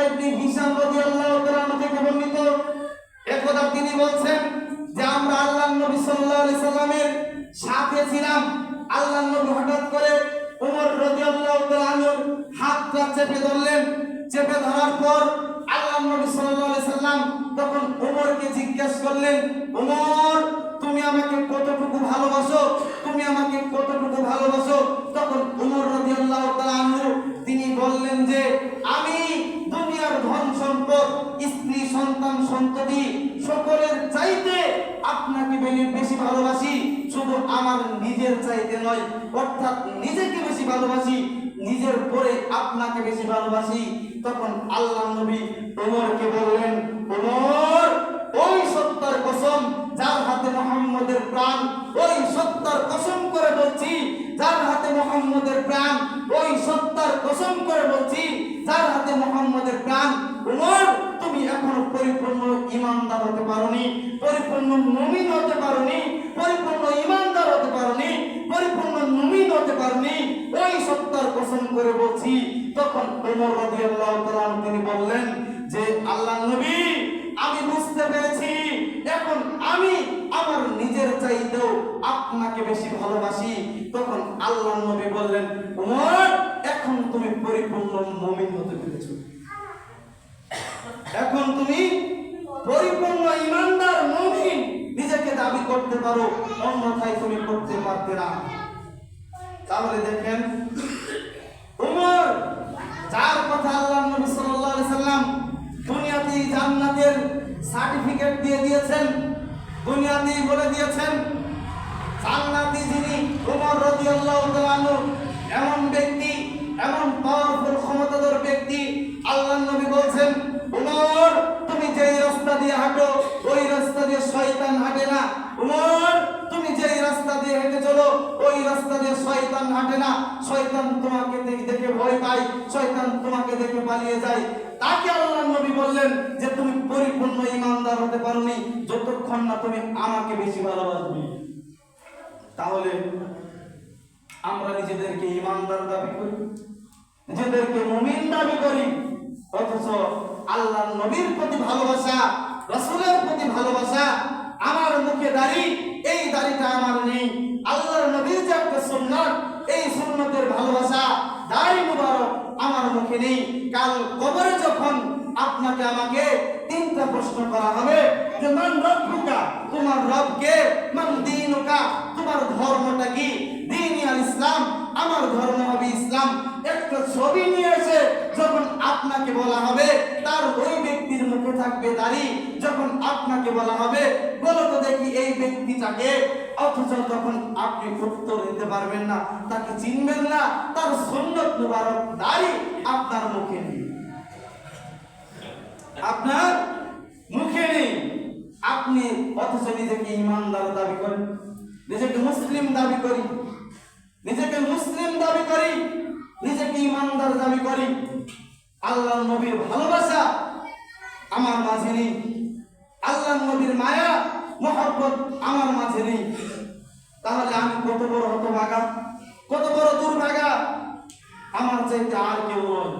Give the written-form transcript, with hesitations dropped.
ইবনে Hisham রাদিয়াল্লাহু তাআলা থেকে বর্ণিত, একদা তিনি বলছেন যে আমরা আল্লাহর নবী সাল্লাল্লাহু আলাইহি সাল্লামের সাথে ছিলাম। আল্লাহর নবী হঠাৎ করে ওমর রাদিয়াল্লাহু তাআলা আনহুর হাতটা চেপে ধরলেন। চেপে ধরার পর আল্লাহর নবী সাল্লাল্লাহু আলাইহি সাল্লাম তখন ওমরকে জিজ্ঞাসা করলেন, ওমর তুমি আমাকে কতটুকু ভালোবাসো, তুমি আমাকে কতটুকু ভালোবাসো? তখন ওমর রাদিয়াল্লাহু তাআলা আনহু তিনি বললেন যে আমি দুনিয়ার ধন সম্পদ, স্ত্রী সন্তান সন্ততি সকলের চাইতে আপনাকে বেশি ভালোবাসি, শুধু আমার নিজের চাইতে নয়, অর্থাৎ নিজেকে বেশি ভালোবাসি, নিজের পরে আপনাকে বেশি ভালোবাসি। তখন আল্লাহর নবী ওমরকে বললেন, ওমর ওই সত্তার কসম যার হাতে মুহাম্মদের প্রাণ, ওই সত্তার কসম করে বলছি যার হাতে মুহাম্মদের প্রাণ, ওই সত্তার কসম করে বলছি যার হাতে মুহাম্মদের প্রাণ, ওমর তুমি এখনো পরিপূর্ণ ঈমানদার হতে পারোনি, পরিপূর্ণ মুমিন হতে পারোনি, পরিপূর্ণ ঈমানদার হতে পারোনি, পরিপূর্ণ মুমিন হতে পারোনি, ওই সত্তার কসম করে বলছি। তখন ওমর রাদিয়াল্লাহু তাআলা তিনি বললেন যে আল্লাহর নবী আমি বুঝতে পেরেছি, এখন আমি আমার নিজের চাইতেও আপনাকে বেশি ভালোবাসি। তখন আল্লাহর নবী বললেন, ওমর এখন তুমি পরিপূর্ণ মুমিন হতে পেরেছো, এখন তুমি পরিপূর্ণ ঈমানদার মুমিন নিজেকে দাবি করতে পারো, অন্যথায় তুমি করতে পারতে না। তাহলে দেখেন ওমর যার কথা আল্লাহর নবী সাল্লাল্লাহু আলাইহি সাল্লাম দুনিয়াতেই জান্নাতের সার্টিফিকেট দিয়ে দিয়েছেন, দুনিয়াতেই বলে দিয়েছেন জান্নাতি যিনি ওমর রাদিয়াল্লাহু তাআলা আনহু, এমন ব্যক্তি, এমন পাওয়ারফুল ক্ষমতাধর ব্যক্তি। আল্লাহর নবী বলছেন, ওমর তুমি যেই রাস্তা দিয়ে হাঁটো ওই রাস্তা দিয়ে শয়তান হাঁটে না, ওমর তুমি যেই রাস্তা দিয়ে হেঁটে চলো ওই রাস্তা দিয়ে শয়তান হাঁটে না, শয়তান তোমাকে দেখে ভয় পায়, শয়তান তোমাকে দেখে পালিয়ে যায়। তাকে আল্লাহর নবী বললেন যে তুমি পরিপূর্ণ ঈমানদার হতে পারোনি যতক্ষণ না তুমি আমাকে বেশি ভালোবাসবে। তাহলে আমরা নিজেদেরকে ঈমানদার দাবি করি, নিজেদেরকে মুমিন দাবি করি, অথচ আল্লাহর নবীর প্রতি ভালোবাসা, রাসূলের প্রতি ভালোবাসা, আমার মুখে দাড়ি, এই দাড়িটা আমার নেই, আল্লাহর নবীর যে একটা সুন্নাত, এই সুন্নতের ভালোবাসা, দাড়ি মুবারক আমার মুখে নেই। কাল কবরে যখন আপনাকে আমাকে তিনটা প্রশ্ন করা হবে যে মান রব্বুকা, তোমার রব কে, মান দীনুকা, তোমার ধর্মটা কি, দ্বীনি আল ইসলাম, আমার ধর্ম হবে ইসলাম। একটা ছবি নিয়ে এসে যখন আপনাকে বলা হবে তার ওই ব্যক্তির মুখে থাকবে দাড়ি, যখন আপনাকে বলা হবে বলো তো দেখি এই ব্যক্তিটাকে, অথচ তখন আপনি উত্তর দিতে পারবেন না, তাকে চিনবেন না, তার সুন্নত মুবারক দাড়ি আপনার মুখে নেই, আপনার মুখে নেই, আপনি অথচ নিজেকে ঈমানদার দাবি করেন, নিজেকে মুসলিম দাবি করি, নিজেকে মুসলিম দাবি করি, নিজেকে ঈমানদার দাবি করি। আল্লাহর নবীর ভালোবাসা আমার মাঝে নেই, আল্লাহর নবীর মায়া মহব্বত আমার মাঝে নেই। তাহলে আমি কত বড় হতভাগা, কত বড় দুর্ভাগা, আমার চাইতে আর কেউ নয়।